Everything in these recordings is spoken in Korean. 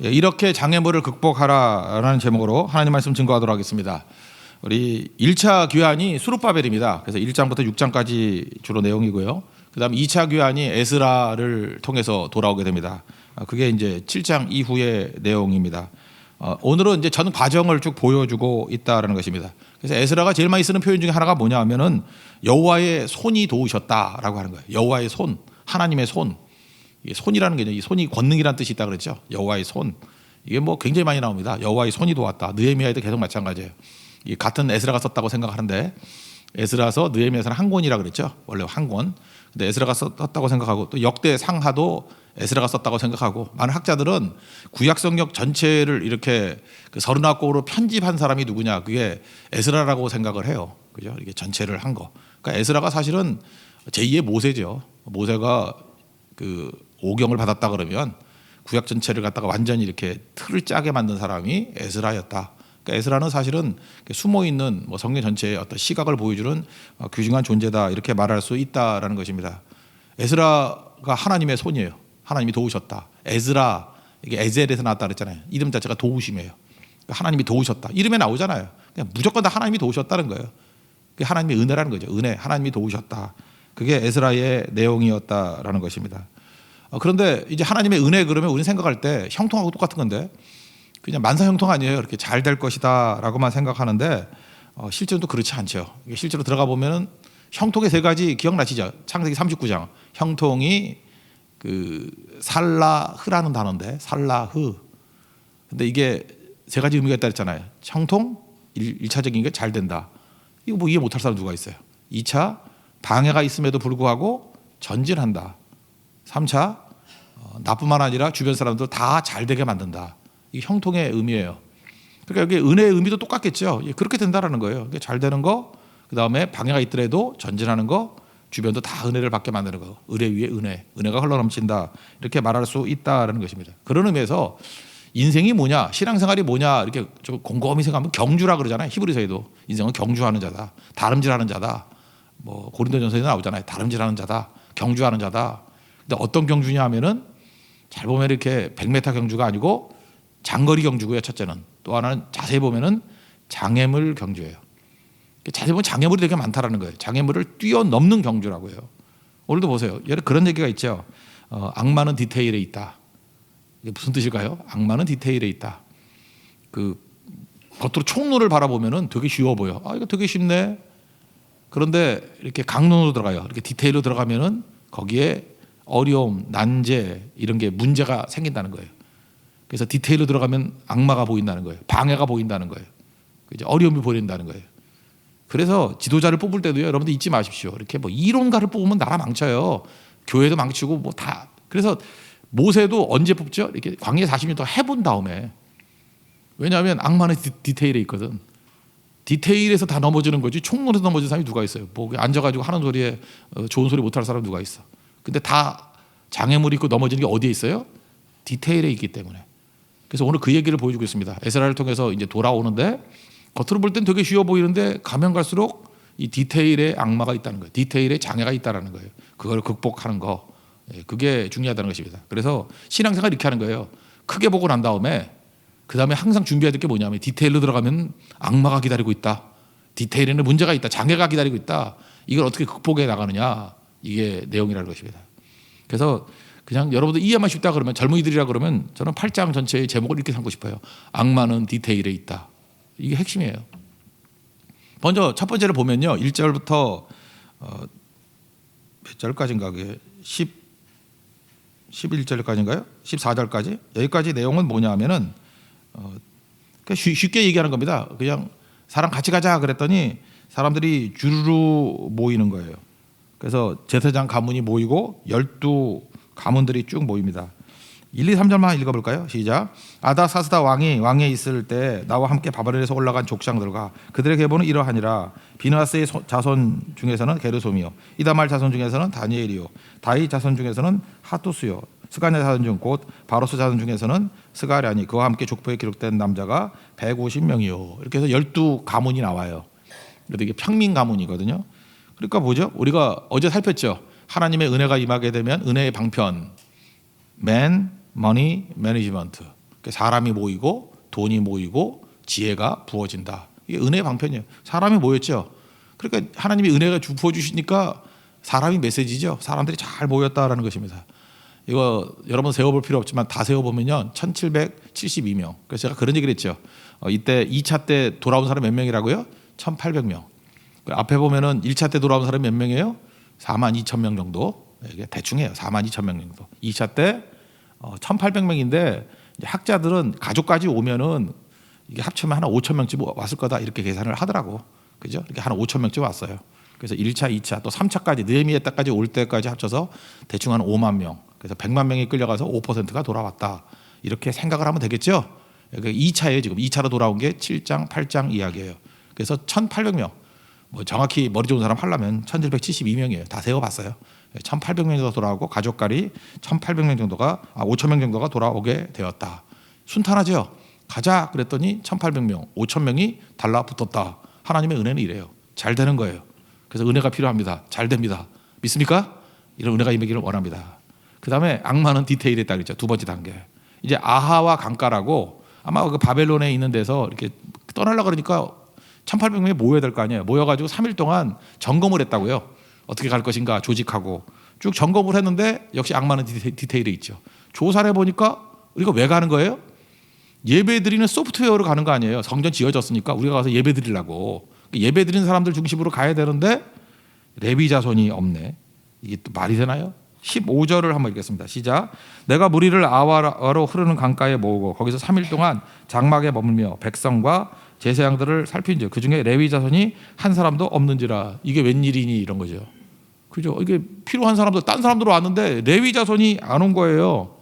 예, 이렇게 장애물을 극복하라라는 제목으로 하나님 말씀 증거하도록 하겠습니다. 우리 1차 규환이 수룹바벨입니다. 그래서 1장부터 6장까지 주로 내용이고요. 그다음 2차 규환이 에스라를 통해서 돌아오게 됩니다. 그게 이제 7장 이후의 내용입니다. 오늘은 이제 전 과정을 쭉 보여주고 있다라는 것입니다. 그래서 에스라가 제일 많이 쓰는 표현 중에 하나가 뭐냐 하면은 여호와의 손이 도우셨다라고 하는 거예요. 여호와의 손, 하나님의 손. 이게 손이라는 게 이 손이 권능이라는 뜻이 있다 그랬죠. 여호와의 손. 이게 뭐 굉장히 많이 나옵니다. 여호와의 손이 도왔다. 느헤미야에도 계속 마찬가지예요. 이 같은 에스라가 썼다고 생각하는데 에스라서 느헤미야서는 한 권이라 그랬죠. 원래 한 권. 근데 에스라가 썼다고 생각하고 또 역대 상하도 에스라가 썼다고 생각하고 많은 학자들은 구약 성경 전체를 이렇게 그 39권으로 편집한 사람이 누구냐 그게 에스라라고 생각을 해요. 그죠? 이게 전체를 한 거. 그러니까 에스라가 사실은 제2의 모세죠. 모세가 그 오경을 받았다 그러면 구약 전체를 갖다가 완전히 이렇게 틀을 짜게 만든 사람이 에스라였다. 그러니까 에스라는 사실은 숨어 있는 뭐 성경 전체의 어떤 시각을 보여주는 귀중한 존재다 이렇게 말할 수 있다라는 것입니다. 에스라가 하나님의 손이에요. 하나님이 도우셨다. 에스라 이게 에젤에서 나왔다 그랬잖아요. 이름 자체가 도우심이에요. 그러니까 하나님이 도우셨다. 이름에 나오잖아요. 그냥 무조건 다 하나님이 도우셨다는 거예요. 그게 하나님의 은혜라는 거죠. 은혜, 하나님이 도우셨다. 그게 에스라의 내용이었다라는 것입니다. 그런데 이제 하나님의 은혜 그러면 우리는 생각할 때 형통하고 똑같은 건데 그냥 만사 형통 아니에요. 이렇게 잘 될 것이다라고만 생각하는데 실제로는 또 그렇지 않죠. 실제로 들어가 보면은 형통의 세 가지 기억나시죠? 창세기 39장 형통이 그 살라흐라는 단어인데 살라흐. 근데 이게 세 가지 의미가 있다 그랬잖아요. 형통 1차적인 게 잘 된다. 이거 뭐 이해 못할 사람 누가 있어요? 2차 방해가 있음에도 불구하고 전진한다. 3차 나뿐만 아니라 주변 사람들 다 잘 되게 만든다. 이게 형통의 의미예요. 그러니까 여기 은혜의 의미도 똑같겠죠. 그렇게 된다라는 거예요. 잘 되는 거, 그 다음에 방해가 있더라도 전진하는 거, 주변도 다 은혜를 받게 만드는 거. 은혜 위에 은혜, 은혜가 흘러넘친다. 이렇게 말할 수 있다라는 것입니다. 그런 의미에서 인생이 뭐냐, 신앙생활이 뭐냐 이렇게 좀 곰곰이 생각하면 경주라 그러잖아요. 히브리서에도 인생은 경주하는 자다, 다름질하는 자다. 뭐 고린도전서에 나오잖아요. 다름질하는 자다, 경주하는 자다. 근데 어떤 경주냐 하면은 잘 보면 이렇게 100m 경주가 아니고 장거리 경주고요. 첫째는 또 하나는 자세히 보면은 장애물 경주예요. 자세히 보면 장애물이 되게 많다라는 거예요. 장애물을 뛰어넘는 경주라고 해요. 오늘도 보세요. 예를 그런 얘기가 있죠. 악마는 디테일에 있다. 이게 무슨 뜻일까요? 악마는 디테일에 있다. 그 겉으로 총론을 바라보면은 되게 쉬워 보여. 이거 되게 쉽네. 그런데 이렇게 강론으로 들어가요. 이렇게 디테일로 들어가면은 거기에 어려움, 난제 이런 게 문제가 생긴다는 거예요. 그래서 디테일로 들어가면 악마가 보인다는 거예요. 방해가 보인다는 거예요. 어려움이 보인다는 거예요. 그래서 지도자를 뽑을 때도요, 여러분들 잊지 마십시오. 이렇게 뭐 이론가를 뽑으면 나라 망쳐요. 교회도 망치고 뭐 다. 그래서 모세도 언제 뽑죠? 이렇게 광야 40년 동안 해본 다음에. 왜냐하면 악마는 디테일에 있거든. 디테일에서 다 넘어지는 거지 총론에서 넘어지는 사람이 누가 있어요? 뭐 앉아가지고 하는 소리에 좋은 소리 못할 사람 누가 있어? 근데 다 장애물이 있고 넘어지는 게 어디에 있어요? 디테일에 있기 때문에. 그래서 오늘 그 얘기를 보여주고 있습니다. 에스라를 통해서 이제 돌아오는데 겉으로 볼 땐 되게 쉬워 보이는데 가면 갈수록 이 디테일에 악마가 있다는 거예요. 디테일에 장애가 있다는 거예요. 그걸 극복하는 거. 그게 중요하다는 것입니다. 그래서 신앙생활 이렇게 하는 거예요. 크게 보고 난 다음에 그 다음에 항상 준비해야 될 게 뭐냐면 디테일로 들어가면 악마가 기다리고 있다. 디테일에는 문제가 있다. 장애가 기다리고 있다. 이걸 어떻게 극복해 나가느냐. 이게 내용이라는 것입니다. 그래서 그냥 여러분들 이해만 쉽다 그러면 젊은이들이라 그러면 저는 8장 전체의 제목을 이렇게 삼고 싶어요. 악마는 디테일에 있다. 이게 핵심이에요. 먼저 첫 번째를 보면요. 1절부터 몇 절까지인가 그게 11절까지인가요? 14절까지 여기까지 내용은 뭐냐 하면은 쉽게 얘기하는 겁니다. 그냥 사람 같이 가자 그랬더니 사람들이 주르르 모이는 거예요. 그래서 제사장 가문이 모이고 12 가문들이 쭉 모입니다. 1, 2, 3절만 읽어볼까요? 시작. 아다사스다 왕이 왕에 있을 때 나와 함께 바벨론에서 올라간 족장들과 그들의 계보는 이러하니라. 비느하스의 자손 중에서는 게르솜이요 이다말 자손 중에서는 다니엘이요 다윗 자손 중에서는 하투스요 스가랴 자손 중 곧 바로스 자손 중에서는 스가랴니 그와 함께 족보에 기록된 남자가 150명이요. 이렇게 해서 12 가문이 나와요. 그런데 이게 평민 가문이거든요. 그러니까 뭐죠? 우리가 어제 살폈죠. 하나님의 은혜가 임하게 되면 은혜의 방편, man, money, management. 사람이 모이고 돈이 모이고 지혜가 부어진다. 이게 은혜의 방편이에요. 사람이 모였죠. 그러니까 하나님이 은혜가 부어주시니까 사람이 메시지죠. 사람들이 잘 모였다라는 것입니다. 이거 여러분 세워볼 필요 없지만 다 세워보면요 1772명. 그래서 제가 그런 얘기를 했죠. 이때 2차 때 돌아온 사람 몇 명이라고요? 1800명. 앞에 보면은 1차 때 돌아온 사람 몇 명이에요? 42,000명 정도. 이게 대충해요. 42,000명 정도. 2차 때 1800명인데 학자들은 가족까지 오면은 이게 합치면 한 5,000명쯤 왔을 거다 이렇게 계산을 하더라고. 그죠? 이렇게 한 5,000명쯤 왔어요. 그래서 1차, 2차 또 3차까지 느헤미야 때까지 올 때까지 합쳐서 대충 한 5만 명. 그래서 100만 명이 끌려가서 5%가 돌아왔다. 이렇게 생각을 하면 되겠죠. 2차에 지금 2차로 돌아온 게 7장, 8장 이야기예요. 그래서 1,800명. 뭐 정확히 머리 좋은 사람 하려면 1,772명이에요. 다 세어봤어요. 1,800명 정도 돌아오고 가족까지 1,800명 정도가 5,000명 정도가 돌아오게 되었다. 순탄하죠. 가자 그랬더니 1,800명, 5,000명이 달라붙었다. 하나님의 은혜는 이래요. 잘 되는 거예요. 그래서 은혜가 필요합니다. 잘 됩니다. 믿습니까? 이런 은혜가 임하기를 원합니다. 그 다음에 악마는 디테일에 있다 그랬죠. 두 번째 단계. 이제 아하와 강가라고 아마 그 바벨론에 있는 데서 이렇게 떠나려고 그러니까 1,800명이 모여야 될 거 아니에요. 모여가지고 3일 동안 점검을 했다고요. 어떻게 갈 것인가 조직하고 쭉 점검을 했는데 역시 악마는 디테일에 있죠. 조사를 해보니까 우리가 왜 가는 거예요? 예배 드리는 소프트웨어로 가는 거 아니에요. 성전 지어졌으니까 우리가 가서 예배 드리려고. 예배 드리는 사람들 중심으로 가야 되는데 레위 자손이 없네. 이게 또 말이 되나요? 15절을 한번 읽겠습니다. 시작. 내가 무리를 아와로 흐르는 강가에 모으고 거기서 3일 동안 장막에 머물며 백성과 제사장들을 살핀즉 그중에 레위 자손이 한 사람도 없는지라. 이게 웬일이니 이런 거죠. 그죠? 이게 필요한 사람들 딴 사람들 왔는데 레위 자손이 안 온 거예요.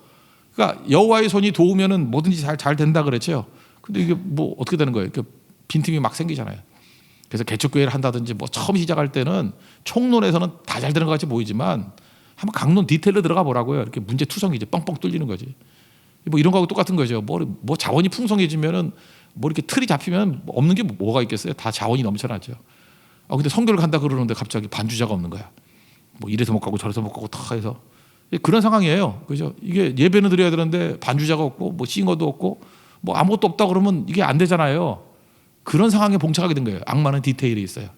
그러니까 여호와의 손이 도우면은 뭐든지 잘 된다 그랬죠. 근데 이게 뭐 어떻게 되는 거예요? 이렇게 빈틈이 막 생기잖아요. 그래서 개척교회를 한다든지 뭐 처음 시작할 때는 총론에서는 다 잘 되는 것 같이 보이지만 한번 강론 디테일로 들어가 보라고요. 이렇게 문제 투성이지 뻥뻥 뚫리는 거지. 뭐 이런 거하고 똑같은 거죠. 뭐 자원이 풍성해지면은 뭐 이렇게 틀이 잡히면 없는 게 뭐가 있겠어요? 다 자원이 넘쳐나죠. 근데 선교를 간다 그러는데 갑자기 반주자가 없는 거야. 뭐 이래서 못 가고 저래서 못 가고 다 해서 그런 상황이에요. 그죠? 이게 예배는 드려야 되는데 반주자가 없고 뭐 싱어도 없고 뭐 아무것도 없다 그러면 이게 안 되잖아요. 그런 상황에 봉착하게 된 거예요. 악마는 디테일이 있어요.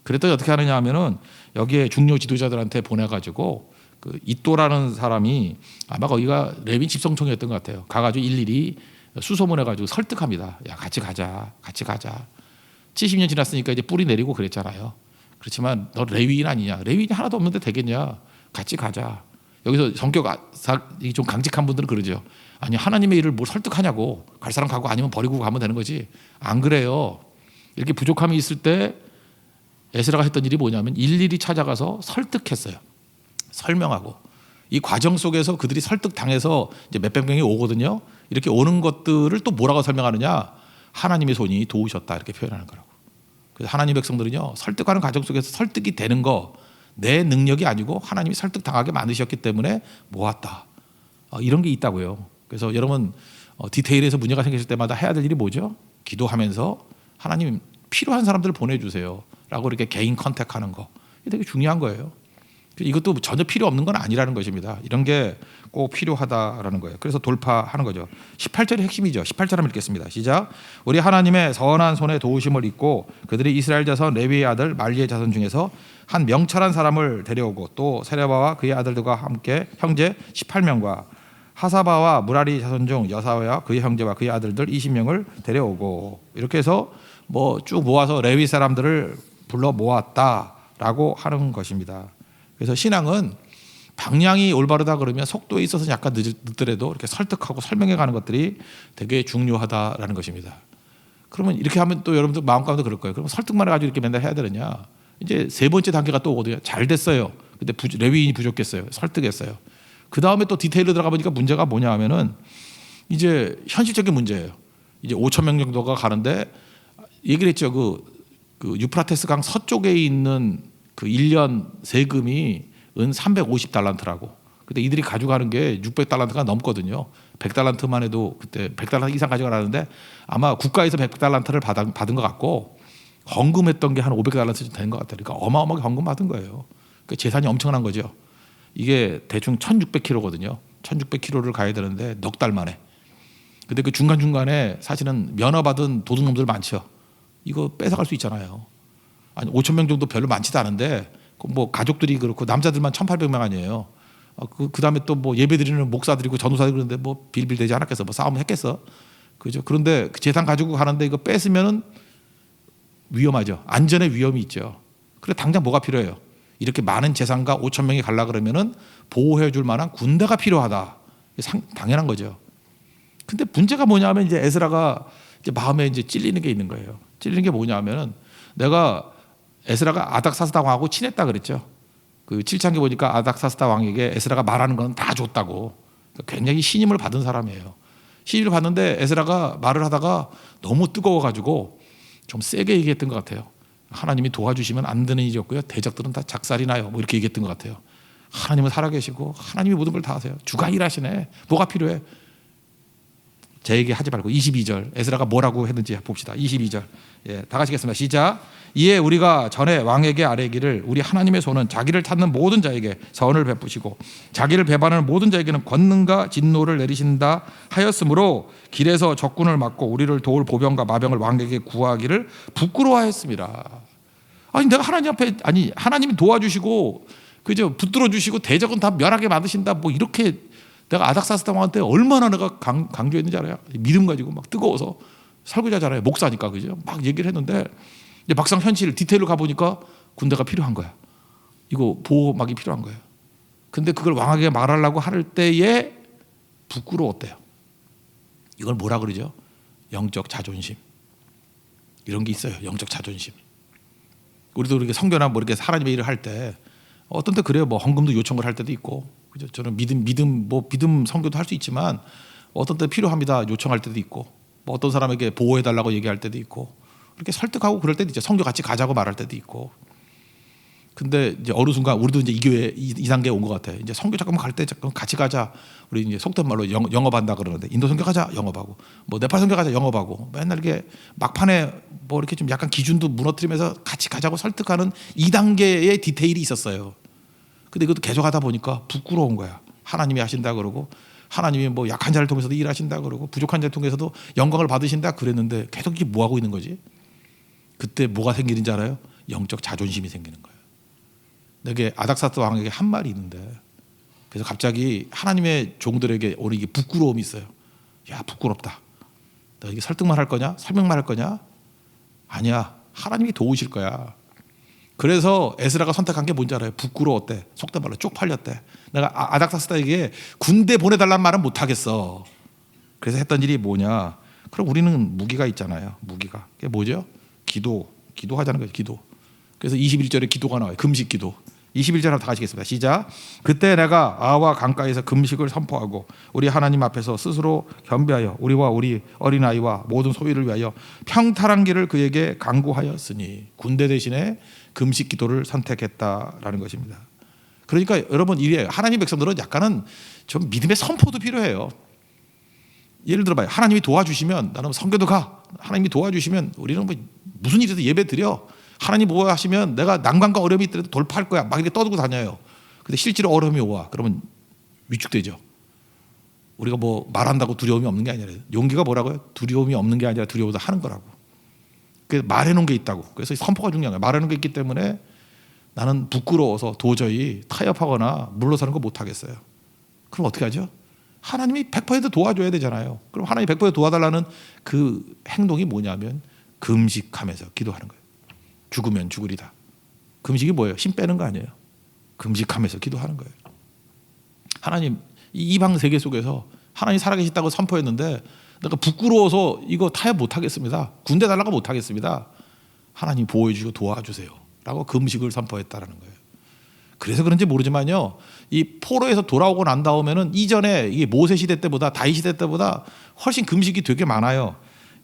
그랬더니 어떻게 하느냐 하면은 여기에 중요 지도자들한테 보내가지고 그 이또라는 사람이 아마 거기가 레위 집성총회였던 것 같아요. 가가지고 일일이 수소문해가지고 설득합니다. 야 같이 가자, 같이 가자. 70년 지났으니까 이제 뿌리 내리고 그랬잖아요. 그렇지만 너 레위인 아니냐? 레위인이 하나도 없는데 되겠냐? 같이 가자. 여기서 성격 좀 강직한 분들은 그러죠. 아니 하나님의 일을 뭘 설득하냐고. 갈 사람 가고 아니면 버리고 가면 되는 거지. 안 그래요. 이렇게 부족함이 있을 때 에스라가 했던 일이 뭐냐면 일일이 찾아가서 설득했어요. 설명하고 이 과정 속에서 그들이 설득당해서 이제 몇백 명이 오거든요. 이렇게 오는 것들을 또 뭐라고 설명하느냐? 하나님의 손이 도우셨다 이렇게 표현하는 거라고. 그래서 하나님 백성들은요 설득하는 과정 속에서 설득이 되는 거 내 능력이 아니고 하나님이 설득당하게 만드셨기 때문에 모았다. 이런 게 있다고요. 그래서 여러분 디테일에서 문제가 생겼을 때마다 해야 될 일이 뭐죠? 기도하면서 하나님 필요한 사람들을 보내주세요 라고 이렇게 개인 컨택하는 거 이게 되게 중요한 거예요. 이것도 전혀 필요 없는 건 아니라는 것입니다. 이런 게 꼭 필요하다라는 거예요. 그래서 돌파하는 거죠. 18절이 핵심이죠. 18절 한번 읽겠습니다. 시작. 우리 하나님의 선한 손에 도우심을 입고 그들이 이스라엘 자손 레위의 아들 말리의 자손 중에서 한 명철한 사람을 데려오고 또 세레바와 그의 아들들과 함께 형제 18명과 하사바와 무라리 자손 중 여사와 그의 형제와 그의 아들들 20명을 데려오고 이렇게 해서 뭐 쭉 모아서 레위 사람들을 불러 모았다라고 하는 것입니다. 그래서 신앙은 방향이 올바르다 그러면 속도에 있어서 약간 늦더라도 이렇게 설득하고 설명해 가는 것들이 되게 중요하다라는 것입니다. 그러면 이렇게 하면 또 여러분들 마음 가운데 그럴 거예요. 그럼 설득만 해가지고 이렇게 맨날 해야 되느냐? 이제 세 번째 단계가 또 오거든요. 잘 됐어요. 근데 레위인이 부족했어요. 설득했어요. 그 다음에 또 디테일로 들어가 보니까 문제가 뭐냐 하면은 이제 현실적인 문제예요. 이제 5,000명 정도가 가는데 얘기를 했죠. 그 유프라테스 강 서쪽에 있는 그 1년 세금이 은 350달란트라고. 근데 이들이 가져가는 게 600달란트가 넘거든요. 100달란트만 해도 그때 100달란트 이상 가져가라는데 아마 국가에서 100달란트를 받은 것 같고 헌금했던 게 한 500달란트 되는 것 같아요. 그러니까 어마어마하게 헌금 받은 거예요. 그러니까 재산이 엄청난 거죠. 이게 대충 1600km거든요. 1600km를 가야 되는데 넉 달 만에. 근데 그 중간중간에 사실은 면허받은 도둑놈들 많죠. 이거 뺏어갈 수 있잖아요. 아니 5천 명 정도 별로 많지도 않은데 뭐 가족들이 그렇고 남자들만 1,800명 아니에요. 그다음에 또 뭐 예배드리는 목사들이고 전도사들 그런데 뭐 빌빌대지 않았겠어. 뭐 싸움을 했겠어. 그죠? 그런데 그 재산 가지고 가는데 이거 뺏으면은 위험하죠. 안전에 위험이 있죠. 그래 당장 뭐가 필요해요? 이렇게 많은 재산가 5천 명이 갈라 그러면은 보호해 줄 만한 군대가 필요하다. 당연한 거죠. 근데 문제가 뭐냐면 이제 에스라가 이제 마음에 이제 찔리는 게 있는 거예요. 찔리는 게 뭐냐면은 내가 에스라가 아닥사스다 왕하고 친했다 그랬죠. 그 7장에 보니까 아닥사스다 왕에게 에스라가 말하는 건 다 줬다고. 굉장히 신임을 받은 사람이에요. 신임을 받는데 에스라가 말을 하다가 너무 뜨거워가지고 좀 세게 얘기했던 것 같아요. 하나님이 도와주시면 안 되는 일이었고요. 대적들은 다 작살이 나요. 뭐 이렇게 얘기했던 것 같아요. 하나님은 살아계시고 하나님이 모든 걸 다 하세요. 주가 일하시네. 뭐가 필요해? 제 얘기 하지 말고 22절 에스라가 뭐라고 했는지 봅시다. 22절 예, 다 같이 읽겠습니다. 시작. 이에 우리가 전에 왕에게 아뢰기를 우리 하나님의 손은 자기를 찾는 모든 자에게 선을 베푸시고 자기를 배반하는 모든 자에게는 권능과 진노를 내리신다 하였으므로 길에서 적군을 막고 우리를 도울 보병과 마병을 왕에게 구하기를 부끄러워하였습니다. 아니 내가 하나님 앞에 아니 하나님이 도와주시고 그죠 붙들어 주시고 대적은 다 멸하게 만드신다 뭐 이렇게 내가 아닥사스다 왕한테 얼마나 내가 강조했는지 알아요? 믿음 가지고 막 뜨거워서 설교자잖아요. 목사니까 그죠? 막 얘기를 했는데 이제 막상 현실 디테일로 가보니까 군대가 필요한 거야. 이거 보호막이 필요한 거예요. 근데 그걸 왕에게 말하려고 할 때에 부끄러웠대요. 이걸 뭐라 그러죠? 영적 자존심. 이런 게 있어요. 영적 자존심. 우리도 이렇게 성교나 뭐 이렇게 하나님의 일을 할 때 어떤 때 그래요. 뭐 헌금도 요청을 할 때도 있고. 그죠? 저는 믿음 성교도 할 수 있지만 어떤 때 필요합니다. 요청할 때도 있고. 뭐 어떤 사람에게 보호해 달라고 얘기할 때도 있고. 이렇게 설득하고 그럴 때도 있죠. 성교 같이 가자고 말할 때도 있고. 근데 이제 어느 순간 우리도 이제 이 교회 이 단계에 온 것 같아요. 이제 성교 잠깐만 갈 때 잠깐 같이 가자. 우리 이제 속된 말로 영업한다 그러는데 인도 성교 가자 영업하고 뭐 네팔 성교 가자 영업하고 맨날 이렇게 막판에 뭐 이렇게 좀 약간 기준도 무너뜨리면서 같이 가자고 설득하는 2단계의 디테일이 있었어요. 근데 이것도 계속 하다 보니까 부끄러운 거야. 하나님이 하신다 그러고 하나님이 뭐 약한 자를 통해서도 일하신다 그러고 부족한 자를 통해서도 영광을 받으신다 그랬는데 계속 이게 뭐 하고 있는 거지? 그때 뭐가 생기는지 알아요? 영적 자존심이 생기는 거예요. 내게 아닥사스 왕에게 한 말이 있는데 그래서 갑자기 하나님의 종들에게 오는 이게 부끄러움이 있어요. 야 부끄럽다. 너 이게 설득만 할 거냐? 설명만 할 거냐? 아니야. 하나님이 도우실 거야. 그래서 에스라가 선택한 게 뭔지 알아요? 부끄러웠대. 속된 말로 쪽팔렸대. 내가 아닥사스다에게 군대 보내달라는 말은 못하겠어. 그래서 했던 일이 뭐냐? 그럼 우리는 무기가 있잖아요. 무기가. 그게 뭐죠? 기도하자는 거죠. 기도. 그래서 21절에 기도가 나와요. 금식 기도. 21절 다 같이 읽겠습니다. 시작. 그때 내가 아와 강가에서 금식을 선포하고 우리 하나님 앞에서 스스로 겸비하여 우리와 우리 어린아이와 모든 소유를 위하여 평탄한 길을 그에게 강구하였으니 군대 대신에 금식 기도를 선택했다라는 것입니다. 그러니까 여러분 이게 하나님 백성들은 약간은 좀 믿음의 선포도 필요해요. 예를 들어봐요. 하나님이 도와주시면 나는 성교도 가. 하나님이 도와주시면 우리는 뭐 무슨 일이든 예배 드려. 하나님 뭐 하시면 내가 난관과 어려움이 있더라도 돌파할 거야. 막 이렇게 떠들고 다녀요. 근데 실제로 어려움이 와. 그러면 위축되죠. 우리가 뭐 말한다고 두려움이 없는 게 아니라 용기가 뭐라고요? 두려움이 없는 게 아니라 두려워도 하는 거라고. 그래서 말해놓은 게 있다고. 그래서 선포가 중요한 거야. 말해놓은 게 있기 때문에 나는 부끄러워서 도저히 타협하거나 물러서는 거 못하겠어요. 그럼 어떻게 하죠? 하나님이 100% 도와줘야 되잖아요. 그럼 하나님이 100% 도와달라는 그 행동이 뭐냐면 금식하면서 기도하는 거예요. 죽으면 죽으리다. 금식이 뭐예요? 힘 빼는 거 아니에요. 금식하면서 기도하는 거예요. 하나님 이 이방 세계 속에서 하나님 살아계시다고 선포했는데 내가 부끄러워서 이거 타협 못하겠습니다. 군대 달라고 못하겠습니다. 하나님 보호해 주시고 도와주세요 라고 금식을 선포했다라는 거예요. 그래서 그런지 모르지만요, 이 포로에서 돌아오고 난 다음에는 이전에 이게 모세 시대 때보다 다윗 시대 때보다 훨씬 금식이 되게 많아요.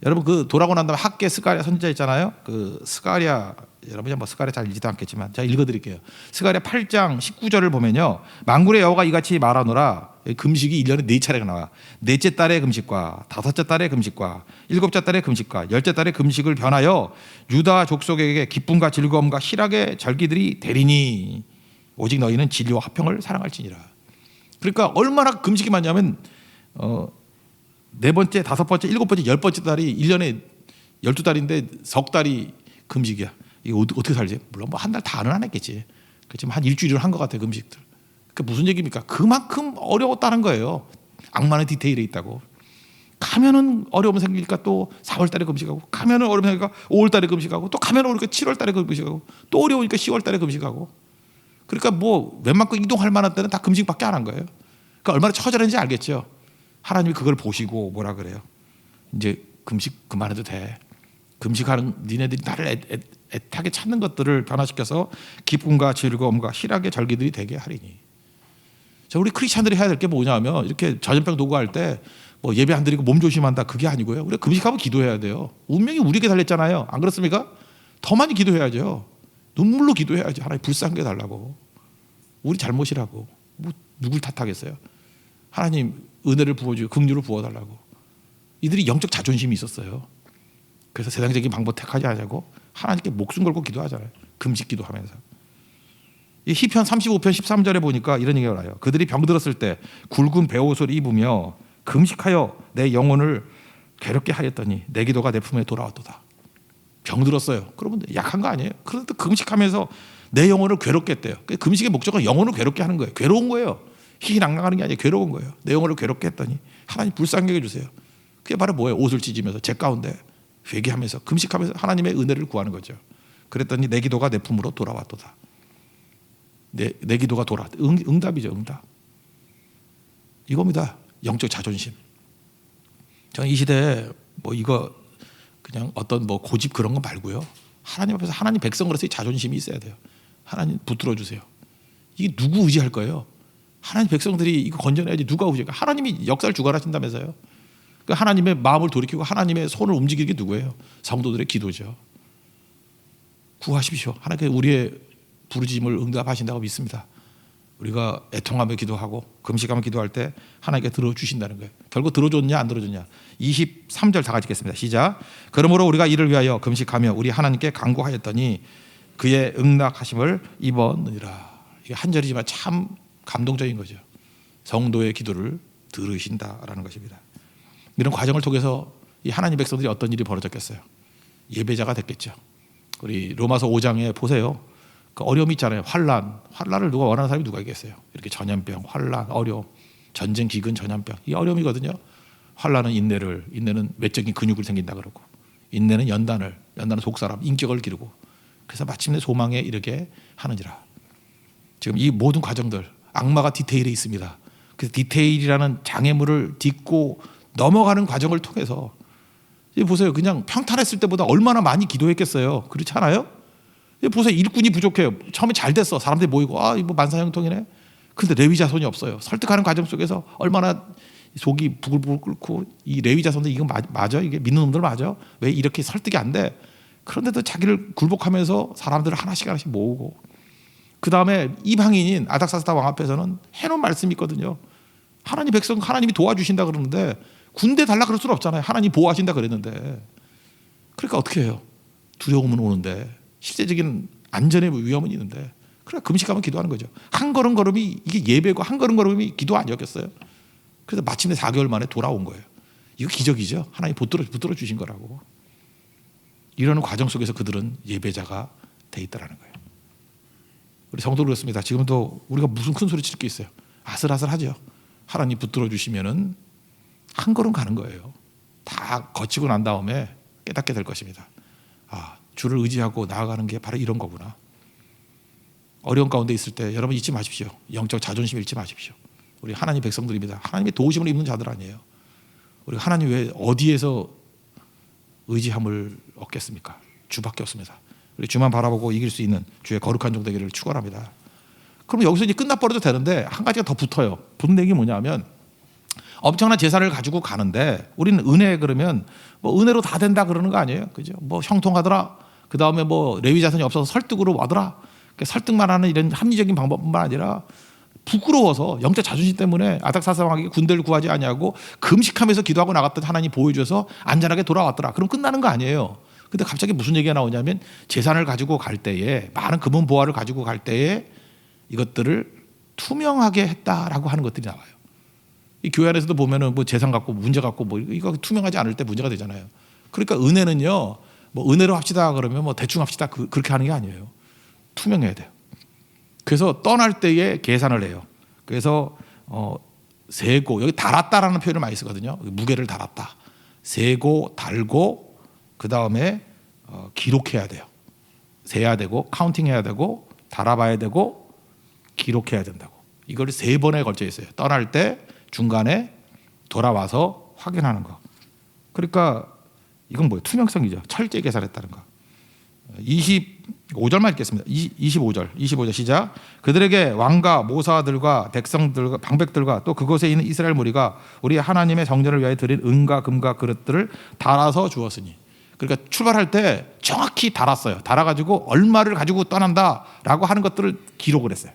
여러분 그 돌아오고 난 다음에 학계 스가랴 선지자 있잖아요. 그 스가랴 여러분이 뭐 스가랴 잘 읽지도 않겠지만 제가 읽어드릴게요. 스가랴 8장 19절을 보면요, 만군의 여호와가 이같이 말하노라. 금식이 1년에 4차례가 나와. 넷째 달의 금식과 다섯째 달의 금식과 일곱째 달의 금식과 열째 달의 금식을 변하여 유다 족속에게 기쁨과 즐거움과 희락의 절기들이 되리니 오직 너희는 진리와 화평을 사랑할지니라. 그러니까 얼마나 금식이 많냐면 네 번째, 다섯 번째, 일곱 번째, 열 번째 달이 1년에 12달인데 석 달이 금식이야. 이거 어떻게 살지? 물론 뭐 한 달 다는 안 했겠지. 그렇지만 한 일주일은 한 것 같아, 금식들. 그 무슨 얘기입니까? 그만큼 어려웠다는 거예요. 악마는 디테일에 있다고. 가면은 어려움 생기니까 또 4월 달에 금식하고, 가면은 어려움 생기니까 5월 달에 금식하고, 또 가면은 오니까 7월 달에 금식하고, 또 어려우니까 10월 달에 금식하고. 그러니까 뭐 웬만큼 이동할 만한 때는 다 금식밖에 안 한 거예요. 그러니까 얼마나 처절한지 알겠죠. 하나님이 그걸 보시고 뭐라 그래요? 이제 금식 그만해도 돼. 금식하는 니네들이 나를 애타게 찾는 것들을 변화시켜서 기쁨과 즐거움과 희락의 절기들이 되게 하리니. 자, 우리 크리스찬들이 해야 될 게 뭐냐면 이렇게 전염병 도구할 때 뭐 예배 안 드리고 몸 조심한다 그게 아니고요. 우리가 금식하면 기도해야 돼요. 운명이 우리에게 달렸잖아요. 안 그렇습니까? 더 많이 기도해야죠. 눈물로 기도해야죠. 하나님 불쌍하게 해달라고. 우리 잘못이라고. 뭐 누굴 탓하겠어요. 하나님 은혜를 부어주고 긍휼을 부어달라고. 이들이 영적 자존심이 있었어요. 그래서 세상적인 방법 택하지 않자고 하나님께 목숨 걸고 기도하잖아요. 금식 기도하면서. 이 시편 35편 13절에 보니까 이런 얘기가 나와요. 그들이 병들었을 때 굵은 베옷을 입으며 금식하여 내 영혼을 괴롭게 하였더니 내 기도가 내 품에 돌아왔도다. 병들었어요. 그러면 약한 거 아니에요? 그런데 금식하면서 내 영혼을 괴롭게 했대요. 금식의 목적은 영혼을 괴롭게 하는 거예요. 괴로운 거예요. 희희낙낙하는 게 아니라 괴로운 거예요. 내 영혼을 괴롭게 했더니 하나님 불쌍하게 해주세요. 그게 바로 뭐예요? 옷을 찢으면서 제 가운데 회개하면서 금식하면서 하나님의 은혜를 구하는 거죠. 그랬더니 내 기도가 내 품으로 돌아왔도다. 내 기도가 돌아왔다. 응답이죠. 응답. 이겁니다. 영적 자존심. 저는 이 시대에 뭐 이거 그냥 어떤 뭐 고집 그런 거 말고요. 하나님 앞에서 하나님 백성으로서의 자존심이 있어야 돼요. 하나님 붙들어 주세요. 이게 누구 의지할 거예요? 하나님 백성들이 이거 건져내야지 누가 의지할까? 하나님이 역사를 주관하신다면서요. 그러니까 하나님의 마음을 돌이키고 하나님의 손을 움직이는 게 누구예요? 성도들의 기도죠. 구하십시오. 하나님께 우리의 부르짖음을 응답하신다고 믿습니다. 우리가 애통하며 기도하고 금식하며 기도할 때 하나님께 들어주신다는 거예요. 결국 들어줬냐 안 들어줬냐. 23절 다 같이 읽겠습니다. 시작. 그러므로 우리가 이를 위하여 금식하며 우리 하나님께 간구하였더니 그의 응답하심을 입었느니라. 이게 한 절이지만 참 감동적인 거죠. 성도의 기도를 들으신다라는 것입니다. 이런 과정을 통해서 이 하나님 백성들이 어떤 일이 벌어졌겠어요? 예배자가 됐겠죠. 우리 로마서 5장에 보세요. 그 어려움이 있잖아요. 환란을 누가 원하는 사람이 누가 있겠어요? 이렇게 전염병, 환란, 어려움, 전쟁, 기근, 전염병 이 어려움이거든요. 환란은 인내는 외적인 근육을 생긴다 그러고, 인내는 연단은 속사람, 인격을 기르고, 그래서 마침내 소망에 이르게 하느니라. 지금 이 모든 과정들 악마가 디테일에 있습니다. 그래서 디테일이라는 장애물을 딛고 넘어가는 과정을 통해서 보세요. 그냥 평탄했을 때보다 얼마나 많이 기도했겠어요. 그렇지 않아요? 보세요. 일꾼이 부족해요. 처음에 잘 됐어. 사람들이 모이고 이거 만사형통이네. 근데 레위 자손이 없어요. 설득하는 과정 속에서 얼마나 속이 부글부글 끓고 이 레위 자손들 이거 맞아? 이게 믿는 놈들 맞아? 왜 이렇게 설득이 안 돼? 그런데도 자기를 굴복하면서 사람들을 하나씩 모으고, 그 다음에 이방인인 아닥사스다 왕 앞에서는 해놓은 말씀이 있거든요. 하나님 백성 하나님이 도와주신다 그러는데 군대 달라 그럴 수는 없잖아요. 하나님 보호하신다 그랬는데. 그러니까 어떻게 해요? 두려움은 오는데 실제적인 안전의 위험은 있는데, 그러니까 금식하면 기도하는 거죠. 한 걸음걸음이 이게 예배고 한 걸음걸음이 기도 아니었겠어요? 그래서 마침내 4개월 만에 돌아온 거예요. 이거 기적이죠. 하나님 붙들어 주신 거라고. 이러는 과정 속에서 그들은 예배자가 돼 있다라는 거예요. 우리 성도도 그렇습니다. 지금도 우리가 무슨 큰 소리 칠 게 있어요? 아슬아슬하죠. 하나님 붙들어 주시면은 한 걸음 가는 거예요. 다 거치고 난 다음에 깨닫게 될 것입니다. 주를 의지하고 나아가는 게 바로 이런 거구나. 어려운 가운데 있을 때 여러분 잊지 마십시오. 영적 자존심 잃지 마십시오. 우리 하나님 백성들입니다. 하나님의 도우심을 입는 자들 아니에요. 우리가 하나님 외에 어디에서 의지함을 얻겠습니까? 주밖에 없습니다. 우리 주만 바라보고 이길 수 있는 주의 거룩한 종 되기를 축원합니다. 그럼 여기서 이제 끝나버려도 되는데 한 가지가 더 붙어요. 붙는 게 뭐냐면 엄청난 재산을 가지고 가는데 우리는 은혜 그러면 뭐 은혜로 다 된다 그러는 거 아니에요? 그죠? 뭐 형통하더라. 그 다음에 뭐 레위 자손이 없어서 설득으로 와더라. 설득만 하는 이런 합리적인 방법뿐만 아니라 부끄러워서 영적 자존심 때문에 아닥사스 왕에게 군대를 구하지 아니하고 금식하면서 기도하고 나갔던 하나님 보여줘서 안전하게 돌아왔더라. 그럼 끝나는 거 아니에요. 근데 갑자기 무슨 얘기가 나오냐면 재산을 가지고 갈 때에 많은 금은 보화를 가지고 갈 때에 이것들을 투명하게 했다라고 하는 것들이 나와요. 이 교회 안에서도 보면은 뭐 재산 갖고 문제 갖고 뭐 이거 투명하지 않을 때 문제가 되잖아요. 그러니까 은혜는요, 뭐 은혜로 합시다 그러면 뭐 대충 합시다 그렇게 하는 게 아니에요. 투명해야 돼요. 그래서 떠날 때에 계산을 해요. 그래서 세고, 여기 달았다라는 표현을 많이 쓰거든요. 무게를 달았다. 세고 달고 그 다음에 기록해야 돼요. 세야 되고 카운팅해야 되고 달아봐야 되고 기록해야 된다고. 이걸 3번에 걸쳐 있어요. 떠날 때, 중간에, 돌아와서 확인하는 거. 그러니까 이건 뭐예요? 투명성이죠. 철저히 계산했다는 거. 25절만 읽겠습니다. 25절 시작. 그들에게 왕과 모사들과 백성들과 방백들과 또 그곳에 있는 이스라엘 무리가 우리 하나님의 성전을 위하여 드린 은과 금과 그릇들을 달아서 주었으니. 그러니까 출발할 때 정확히 달았어요. 달아가지고 얼마를 가지고 떠난다라고 하는 것들을 기록을 했어요.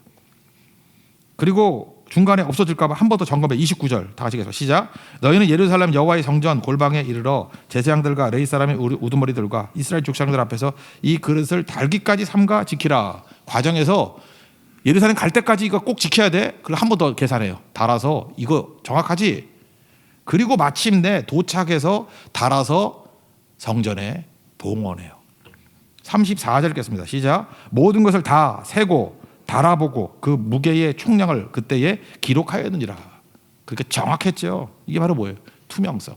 그리고 중간에 없어질까 봐 한 번 더 점검해. 29절 다 같이 계속 시작. 너희는 예루살렘 여호와의 성전 골방에 이르러 제사장들과 레위 사람의 우두머리들과 이스라엘 족장들 앞에서 이 그릇을 달기까지 삼가 지키라. 과정에서 예루살렘 갈 때까지 이거 꼭 지켜야 돼. 그걸 한 번 더 계산해요. 달아서 이거 정확하지. 그리고 마침내 도착해서 달아서 성전에 봉헌해요. 34절 읽겠습니다. 시작. 모든 것을 다 세고 달아보고 그 무게의 총량을 그때에 기록하였느니라. 그렇게 정확했죠. 이게 바로 뭐예요? 투명성.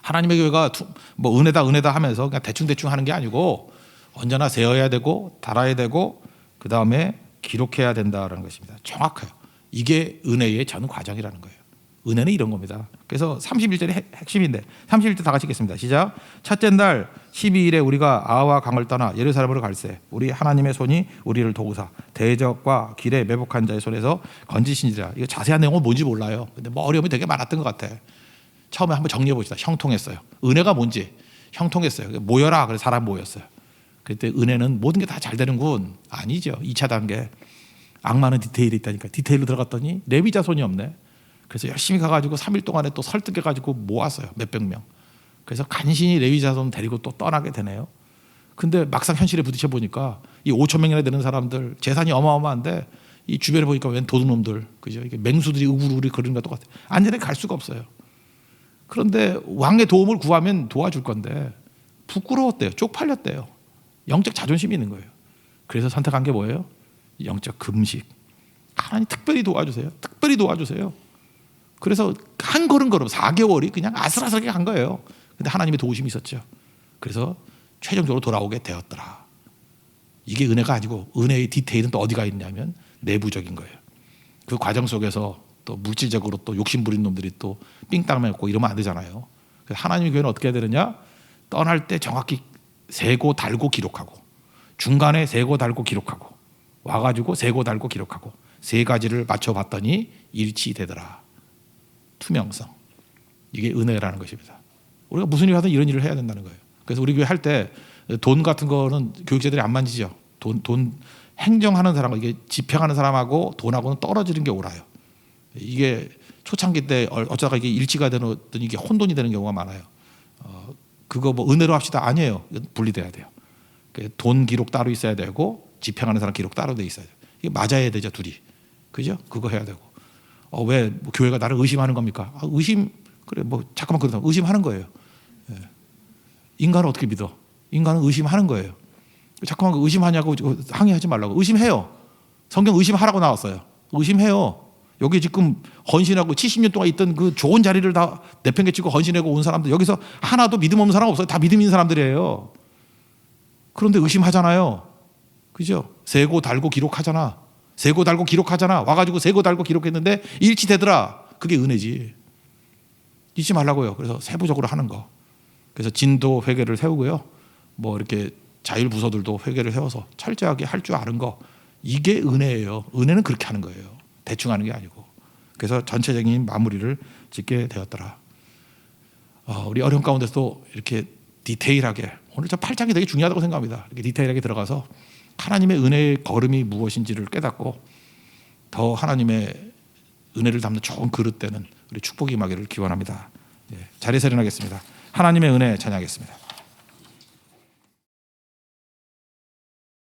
하나님의 교회가 뭐 은혜다 하면서 그냥 대충 하는 게 아니고 언제나 세어야 되고 달아야 되고 그 다음에 기록해야 된다는 것입니다. 정확해요. 이게 은혜의 전 과정이라는 거예요. 은혜는 이런 겁니다. 그래서 31절이 핵심인데 31절 다 같이 읽겠습니다. 시작. 첫째 날 12일에 우리가 아와 강을 떠나 예루살렘으로 갈새 우리 하나님의 손이 우리를 도우사 대적과 길에 매복한 자의 손에서 건지시니라. 이거 자세한 내용은 뭔지 몰라요. 근데 뭐 어려움이 되게 많았던 것 같아. 처음에 한번 정리해 봅시다. 형통했어요. 은혜가 뭔지 형통했어요. 모여라. 그래서 사람 모였어요. 그때 은혜는 모든 게 다 잘 되는군. 아니죠. 2차 단계. 악마는 디테일이 있다니까. 디테일로 들어갔더니 레위 자손이 없네. 그래서 열심히 가가지고 3일 동안에 또 설득해가지고 모았어요. 몇백 명. 그래서 간신히 레위 자손 데리고 또 떠나게 되네요. 근데 막상 현실에 부딪혀 보니까 이 5천 명이나 되는 사람들 재산이 어마어마한데 이 주변에 보니까 웬 도둑놈들, 그죠? 이게 맹수들이 우글우글 거리는 것 똑같아요. 안전하게 갈 수가 없어요. 그런데 왕의 도움을 구하면 도와줄 건데 부끄러웠대요. 쪽팔렸대요. 영적 자존심이 있는 거예요. 그래서 선택한 게 뭐예요? 영적 금식. 하나님 특별히 도와주세요. 특별히 도와주세요. 그래서 한 걸음 4개월이 그냥 아슬아슬하게 간 거예요. 근데 하나님의 도우심이 있었죠. 그래서 최종적으로 돌아오게 되었더라. 이게 은혜가 아니고 은혜의 디테일은 또 어디가 있냐면 내부적인 거예요. 그 과정 속에서 또 물질적으로 또 욕심 부린 놈들이 또 삥땅 맞고 이러면 안 되잖아요. 그래서 하나님의 교회는 어떻게 해야 되느냐? 떠날 때 정확히 세고 달고 기록하고 중간에 세고 달고 기록하고 와가지고 세고 달고 기록하고 3가지를 맞춰봤더니 일치되더라. 투명성. 이게 은혜라는 것입니다. 우리가 무슨 일 하든 이런 일을 해야 된다는 거예요. 그래서 우리 교회 할 때 돈 같은 거는 교육자들이 안 만지죠. 돈 행정하는 사람과 이게 집행하는 사람하고 돈하고는 떨어지는 게 옳아요. 이게 초창기 때 어쩌다가 이게 일치가 되는 이게 혼돈이 되는 경우가 많아요. 그거 뭐 은혜로 합시다. 아니에요. 분리돼야 돼요. 돈 기록 따로 있어야 되고 집행하는 사람 기록 따로 돼 있어야 돼요. 이게 맞아야 되죠, 둘이. 그죠? 그거 해야 되고. 왜 뭐 교회가 나를 의심하는 겁니까? 의심 그래 뭐 잠깐만 그러다 의심하는 거예요. 예. 인간을 어떻게 믿어? 인간은 의심하는 거예요. 잠깐만 의심하냐고 항의하지 말라고. 의심해요. 성경 의심하라고 나왔어요. 의심해요. 여기 지금 헌신하고 70년 동안 있던 그 좋은 자리를 다 내팽개치고 헌신하고 온 사람들 여기서 하나도 믿음 없는 사람 없어요. 다 믿음 있는 사람들이에요. 그런데 의심하잖아요. 그죠? 세고 달고 기록하잖아. 세고 달고 기록하잖아. 와가지고 세고 달고 기록했는데 일치되더라. 그게 은혜지. 잊지 말라고요. 그래서 세부적으로 하는 거. 그래서 진도 회계를 세우고요. 뭐 이렇게 자율 부서들도 회계를 세워서 철저하게 할 줄 아는 거. 이게 은혜예요. 은혜는 그렇게 하는 거예요. 대충 하는 게 아니고. 그래서 전체적인 마무리를 짓게 되었더라. 우리 어려운 가운데서도 이렇게 디테일하게 오늘 저 8장이 되게 중요하다고 생각합니다. 이렇게 디테일하게 들어가서 하나님의 은혜의 걸음이 무엇인지를 깨닫고 더 하나님의 은혜를 담는 좋은 그릇 되는 우리 축복이 임하기를 기원합니다. 자리에서 일어나겠습니다. 하나님의 은혜 찬양하겠습니다.